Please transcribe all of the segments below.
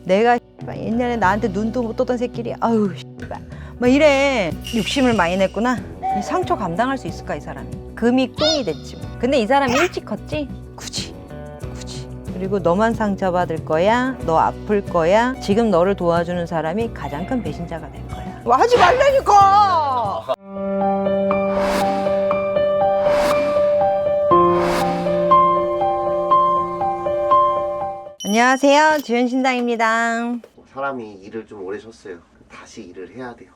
내가 옛날에 나한테 눈도 못 떠던 새끼리 아유 막 이래. 욕심을 많이 냈구나. 이 상처 감당할 수 있을까 이 사람이. 금이 똥이 됐지 뭐. 근데 이 사람이 일찍 컸지? 굳이 그리고 너만 상처받을 거야, 너 아플 거야. 지금 너를 도와주는 사람이 가장 큰 배신자가 될 거야. 뭐 하지 말라니까. 안녕하세요, 주현신당입니다. 사람이 일을 좀 오래 쉬었어요. 다시 일을 해야 돼요.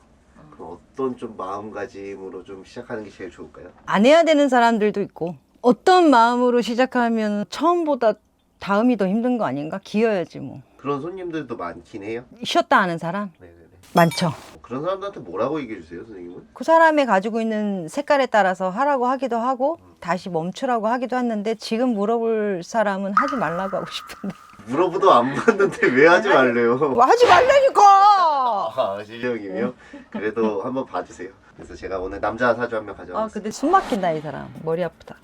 그럼 어떤 좀 마음가짐으로 좀 시작하는 게 제일 좋을까요? 안 해야 되는 사람들도 있고, 어떤 마음으로 시작하면 처음보다 다음이 더 힘든 거 아닌가? 기어야지 뭐. 그런 손님들도 많긴 해요. 쉬었다 하는 사람 네네네. 많죠. 그런 사람들한테 뭐라고 얘기해 주세요, 선생님은? 그 사람이 가지고 있는 색깔에 따라서 하라고 하기도 하고 다시 멈추라고 하기도 했는데, 지금 물어볼 사람은 하지 말라고 하고 싶은데. 물어보도 안 봤는데 왜 하지 말래요? 뭐 하지 말라니까. 아, 실령님이요? 그래도 한번 봐주세요. 그래서 제가 오늘 남자 사주 한 명 아 가져왔어요. 근데 숨 막힌다 이 사람. 머리 아프다.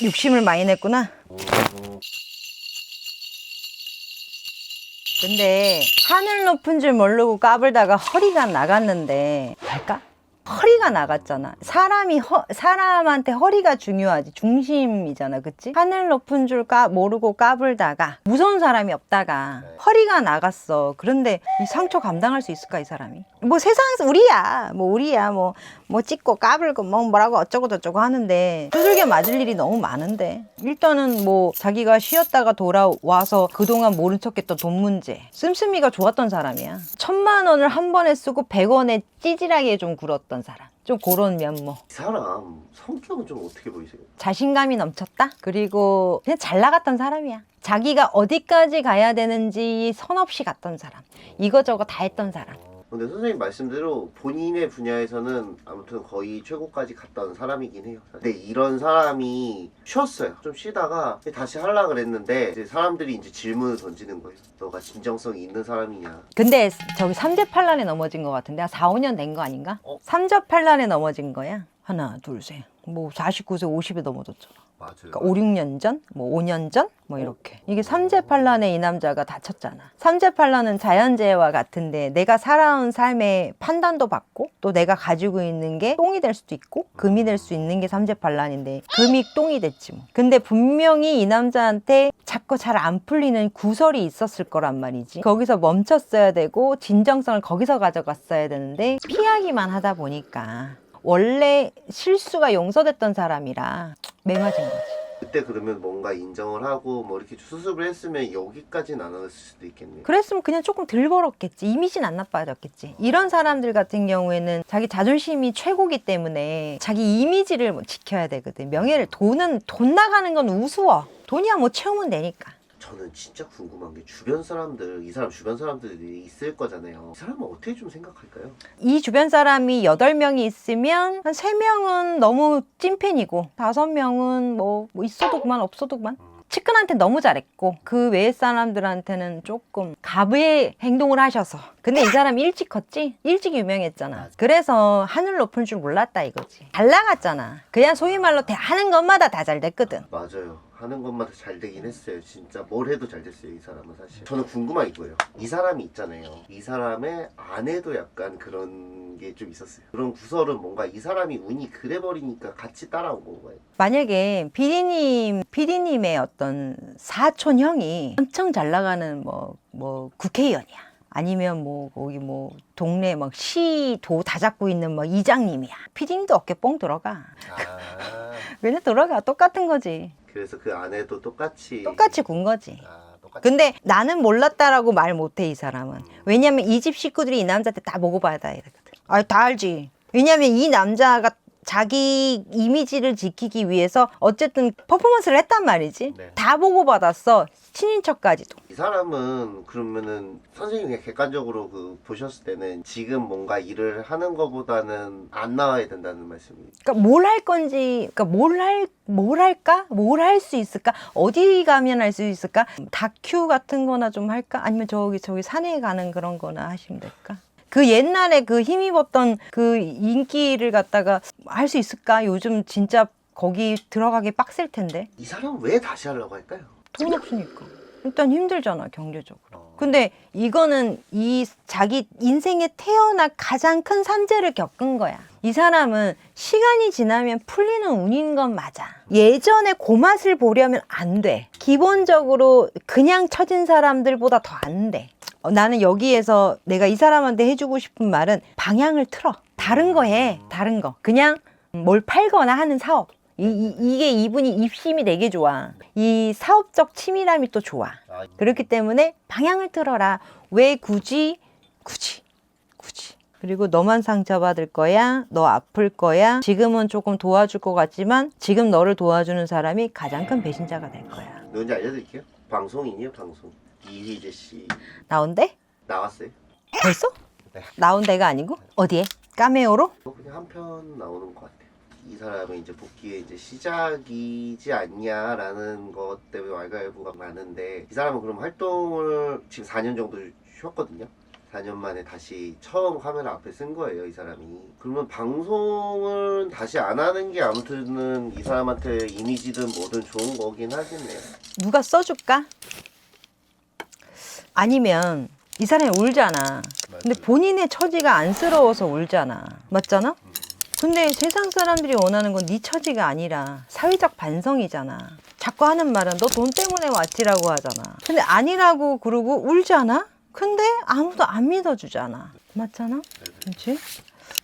욕심을 많이 냈구나. 근데 하늘 높은 줄 모르고 까불다가 허리가 나갔는데 알까? 허리가 나갔잖아. 사람한테 허리가 중요하지. 중심이잖아. 그치? 하늘 높은 줄 모르고 까불다가 무서운 사람이 없다가 허리가 나갔어. 그런데 이 상처 감당할 수 있을까 이 사람이? 뭐 세상에서 우리야 뭐 찍고 까불고 뭐라고 어쩌고 저쩌고 하는데 두들겨 맞을 일이 너무 많은데, 일단은 뭐 자기가 쉬었다가 돌아와서 그동안 모른 척했던 돈 문제, 씀씀이가 좋았던 사람이야. 1,000만 원을 한 번에 쓰고 100원에 찌질하게 좀 굴었던 사람. 좀 그런 면모. 이 사람 성격은 좀 어떻게 보이세요? 자신감이 넘쳤다? 그리고 그냥 잘 나갔던 사람이야. 자기가 어디까지 가야 되는지 선 없이 갔던 사람. 이거저거 다 했던 사람. 근데 선생님 말씀대로 본인의 분야에서는 아무튼 거의 최고까지 갔던 사람이긴 해요. 근데 이런 사람이 쉬었어요. 좀 쉬다가 다시 하려고 그랬는데 이제 사람들이 이제 질문을 던지는 거예요. 너가 진정성이 있는 사람이냐? 근데 저기 삼재팔란에 넘어진 것 같은데, 한 4, 5년 된 거 아닌가? 삼재팔란에 넘어진 거야. 하나, 둘, 셋. 뭐 49세 50에 넘어졌잖아. 맞아요. 그러니까 5, 6년 전? 뭐 5년 전? 뭐 이렇게. 이게 삼재팔란에 이 남자가 다쳤잖아. 삼재팔란은 자연재해와 같은데, 내가 살아온 삶의 판단도 받고 또 내가 가지고 있는 게 똥이 될 수도 있고 금이 될 수 있는 게 삼재팔란인데, 금이 똥이 됐지 뭐. 근데 분명히 이 남자한테 자꾸 잘 안 풀리는 구설이 있었을 거란 말이지. 거기서 멈췄어야 되고 진정성을 거기서 가져갔어야 되는데 피하기만 하다 보니까 원래 실수가 용서됐던 사람이라 맹아진 거지. 그때 그러면 뭔가 인정을 하고 뭐 이렇게 수습을 했으면 여기까지는 안 왔을 수도 있겠네요. 그랬으면 그냥 조금 덜 벌었겠지. 이미지는 안 나빠졌겠지. 이런 사람들 같은 경우에는 자기 자존심이 최고기 때문에 자기 이미지를 뭐 지켜야 되거든. 명예를. 돈 나가는 건 우스워. 돈이야 뭐 채우면 되니까. 저는 진짜 궁금한 게 주변 사람들, 이 사람 주변 사람들이 있을 거잖아요. 이 사람은 어떻게 좀 생각할까요? 이 주변 사람이 8명이 있으면 한 3명은 너무 찐팬이고 5명은 뭐 있어도 그만 없어도 그만. 측근한테 너무 잘했고 그 외의 사람들한테는 조금 가부의 행동을 하셔서. 근데 이 사람이 일찍 컸지? 일찍 유명했잖아. 그래서 하늘 높을 줄 몰랐다 이거지. 잘 나갔잖아. 그냥 소위 말로 하는 것마다 다 잘 됐거든. 맞아요. 하는 것마다 잘 되긴 했어요. 진짜 뭘 해도 잘 됐어요, 이 사람은 사실. 저는 궁금한 이거예요. 이 사람이 있잖아요. 이 사람의 아내도 약간 그런 게 좀 있었어요. 그런 구설은 뭔가 이 사람이 운이 그래버리니까 같이 따라온 건가요? 만약에 PD님의 어떤 사촌 형이 엄청 잘 나가는 뭐 국회의원이야. 아니면 뭐 거기 뭐 동네 막 시도 다 잡고 있는 뭐 이장님이야. PD님도 어깨 뽕 들어가. 왜냐 들어가. 똑같은 거지. 그래서 그 아내도 똑같이 군 거지. 똑같이. 근데 나는 몰랐다라고 말 못해 이 사람은. 왜냐면 이 집 식구들이 이 남자한테 다 보고 받아야 되거든. 다 알지. 왜냐면 이 남자가 자기 이미지를 지키기 위해서 어쨌든 퍼포먼스를 했단 말이지. 네. 다 보고받았어. 친인척까지도. 이 사람은 그러면은 선생님이 그냥 객관적으로 보셨을 때는 지금 뭔가 일을 하는 것보다는 안 나와야 된다는 말씀이에요. 그러니까 뭘 할 건지, 그러니까 뭘 할까? 뭘 할 수 있을까? 어디 가면 할 수 있을까? 다큐 같은 거나 좀 할까? 아니면 저기 산에 가는 그런 거나 하시면 될까? 그 옛날에 그 힘입었던 그 인기를 갖다가 할 수 있을까? 요즘 진짜 거기 들어가기 빡셀 텐데. 이 사람은 왜 다시 하려고 할까요? 돈 없으니까. 일단 힘들잖아, 경제적으로. 근데 이거는 이 자기 인생에 태어나 가장 큰 산재를 겪은 거야. 이 사람은 시간이 지나면 풀리는 운인 건 맞아. 예전에 그 맛을 보려면 안 돼. 기본적으로 그냥 처진 사람들보다 더 안 돼. 나는 여기에서 내가 이 사람한테 해주고 싶은 말은 방향을 틀어. 다른 거 해. 다른 거. 그냥 뭘 팔거나 하는 사업. 이게 이분이 입심이 되게 좋아. 이 사업적 치밀함이 또 좋아. 그렇기 때문에 방향을 틀어라. 왜 굳이. 그리고 너만 상처받을 거야. 너 아플 거야. 지금은 조금 도와줄 것 같지만 지금 너를 도와주는 사람이 가장 큰 배신자가 될 거야. 누군지 알려드릴게요. 방송인이요, 방송. 이휘재 씨 나온대? 나왔어요. 벌써? 네. 나온 데가 아니고? 어디에? 카메오로? 그냥 한 편 나오는 것 같아요. 이 사람은 이제 복귀의 이제 시작이지 않냐라는 것 때문에 왈가왈부가 많은데, 이 사람은 그럼 활동을 지금 4년 정도 쉬었거든요. 4년 만에 다시 처음 카메라 앞에 쓴 거예요, 이 사람이. 그러면 방송을 다시 안 하는 게 아무튼은 이 사람한테 이미지든 뭐든 좋은 거긴 하겠네요. 누가 써줄까? 아니면 이 사람이 울잖아. 근데 본인의 처지가 안쓰러워서 울잖아. 맞잖아? 근데 세상 사람들이 원하는 건 네 처지가 아니라 사회적 반성이잖아. 자꾸 하는 말은 너 돈 때문에 왔지라고 하잖아. 근데 아니라고 그러고 울잖아? 근데 아무도 안 믿어주잖아. 맞잖아? 그렇지?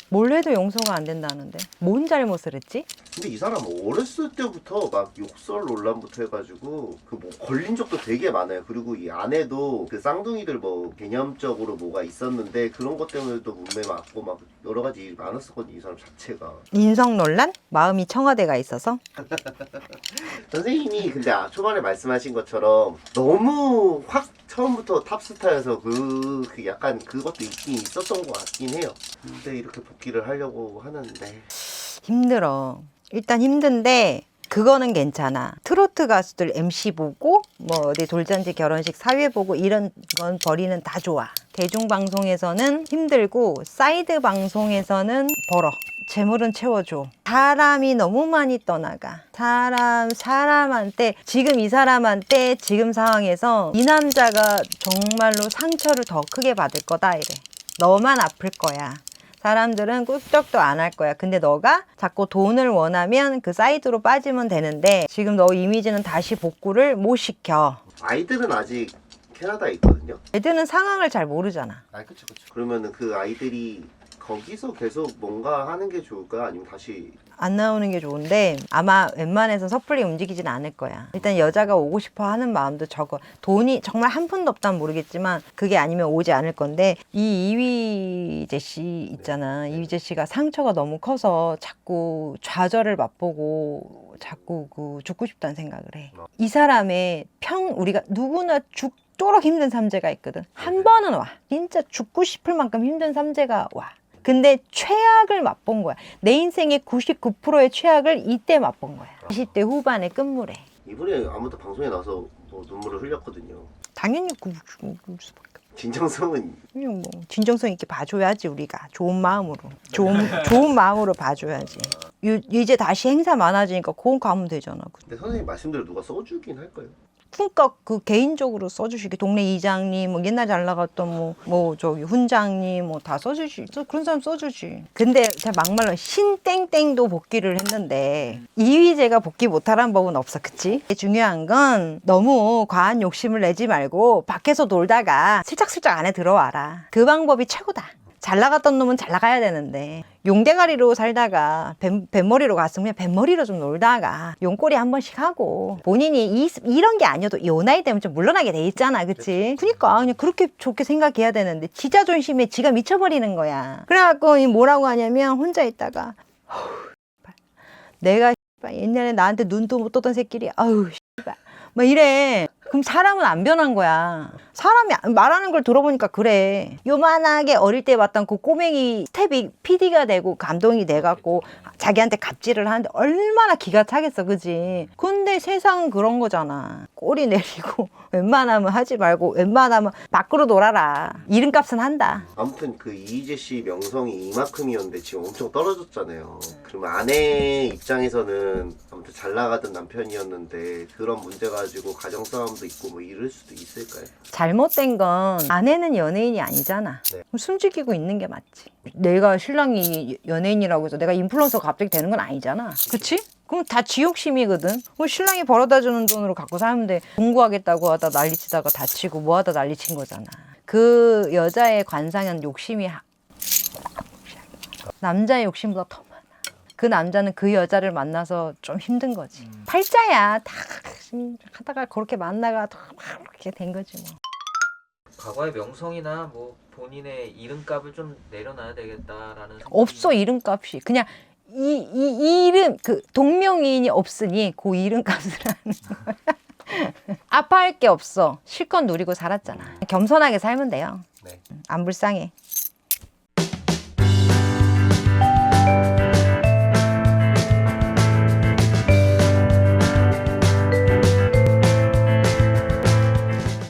뭘 해도 용서가 안 된다는데 뭔 잘못을 했지? 근데 이 사람 어렸을 때부터 막 욕설 논란부터 해가지고 그 뭐 걸린 적도 되게 많아요. 그리고 이 안에도 그 쌍둥이들 뭐 개념적으로 뭐가 있었는데 그런 것 때문에도 문매 맞고 막 여러 가지 일이 많았었거든요, 이 사람 자체가. 인성 논란? 마음이 청와대가 있어서? 선생님이 근데 초반에 말씀하신 것처럼 너무 확 처음부터 탑스타여서 그 약간 그것도 있긴 있었던 것 같긴 해요. 근데 이렇게 복귀를 하려고 하는데 힘들어. 일단 힘든데 그거는 괜찮아. 트로트 가수들 MC 보고 뭐 어디 돌잔치 결혼식 사회 보고 이런 건 벌이는 다 좋아. 대중방송에서는 힘들고 사이드 방송에서는 벌어. 재물은 채워줘. 사람이 너무 많이 떠나가. 사람한테 지금 이 사람한테 지금 상황에서 이 남자가 정말로 상처를 더 크게 받을 거다 이래. 너만 아플 거야. 사람들은 꿀떡도 안 할 거야. 근데 너가 자꾸 돈을 원하면 그 사이드로 빠지면 되는데 지금 너 이미지는 다시 복구를 못 시켜. 아이들은 아직 캐나다에 있거든요. 애들은 상황을 잘 모르잖아. 그쵸. 그러면은 그 아이들이 거기서 계속 뭔가 하는 게 좋을까요? 아니면 다시 안 나오는 게 좋은데 아마 웬만해서 섣불리 움직이진 않을 거야. 일단 여자가 오고 싶어 하는 마음도 적어. 돈이 정말 한 푼도 없다면 모르겠지만 그게 아니면 오지 않을 건데 이 이휘재 씨 있잖아. 이휘재 씨가 상처가 너무 커서 자꾸 좌절을 맛보고 자꾸 죽고 싶다는 생각을 해. 이 사람의 우리가 누구나 죽도록 힘든 삼재가 있거든. 한 번은 와. 진짜 죽고 싶을 만큼 힘든 삼재가 와. 근데 최악을 맛본 거야. 내 인생의 99%의 최악을 이때 맛본 거야. 20대 후반의 끝물에. 이분이 아무튼 방송에 나와서 뭐 눈물을 흘렸거든요. 당연히 수밖에 없어. 진정성은 그냥 뭐 진정성 있게 봐줘야지 우리가 좋은 마음으로 좋은 마음으로 봐줘야지. 이제 다시 행사 많아지니까 그건 가면 되잖아. 근데 선생님 말씀대로 누가 써주긴 할까요? 그러니까 그 개인적으로 써주시게 동네 이장님 뭐 옛날 잘 나갔던 뭐 저기 훈장님 뭐 다 써주시 그런 사람 써주지. 근데 제가 막말로 신땡땡도 복귀를 했는데 이휘재가 복귀 못하라는 법은 없어. 그치? 중요한 건 너무 과한 욕심을 내지 말고 밖에서 놀다가 슬쩍슬쩍 안에 들어와라. 그 방법이 최고다. 잘 나갔던 놈은 잘 나가야 되는데 용대가리로 살다가 뱃머리로 갔으면 그냥 뱃머리로 좀 놀다가 용꼬리 한 번씩 하고 본인이 이런 게 아니어도 요 나이 되면 좀 물러나게 돼 있잖아. 그치? 그러니까 그냥 그렇게 좋게 생각해야 되는데 지 자존심에 지가 미쳐버리는 거야. 그래갖고 뭐라고 하냐면 혼자 있다가 내가 옛날에 나한테 눈도 못 떠던 새끼리 아우 씨발 막 이래. 그럼 사람은 안 변한 거야. 사람이 말하는 걸 들어보니까 그래. 요만하게 어릴 때 봤던 그 꼬맹이 스텝이 PD가 되고 감독이 돼갖고 자기한테 갑질을 하는데 얼마나 기가 차겠어. 그지? 근데 세상은 그런 거잖아. 꼬리 내리고 웬만하면 하지 말고 웬만하면 밖으로 놀아라. 이름값은 한다. 아무튼 그 이휘재 씨 명성이 이만큼이었는데 지금 엄청 떨어졌잖아요. 그러면 아내 입장에서는 아무튼 잘 나가던 남편이었는데 그런 문제 가지고 가정 싸움도 있고 뭐 이럴 수도 있을까요? 잘못된 건 아내는 연예인이 아니잖아. 네. 숨죽이고 있는 게 맞지. 내가 신랑이 연예인이라고 해서 내가 인플루언서가 갑자기 되는 건 아니잖아. 그치? 그럼 다 지욕심이거든. 신랑이 벌어다 주는 돈으로 갖고 사는데 공부하겠다고 하다 난리치다가 다치고 뭐 하다 난리친 거잖아. 그 여자의 관상은 욕심이 남자의 욕심보다 더 많아. 그 남자는 그 여자를 만나서 좀 힘든 거지. 팔자야. 다 하다가 그렇게 만나가 막 이렇게 된 거지 뭐. 과거의 명성이나 뭐 본인의 이름값을 좀 내려놔야 되겠다라는 생각이 없어 이름값이. 그냥 이 이름 그 동명이인이 없으니 그 이름값을 하는 거야. 아파할 게 없어. 실컷 누리고 살았잖아. 겸손하게 살면 돼요. 네. 안 불쌍해.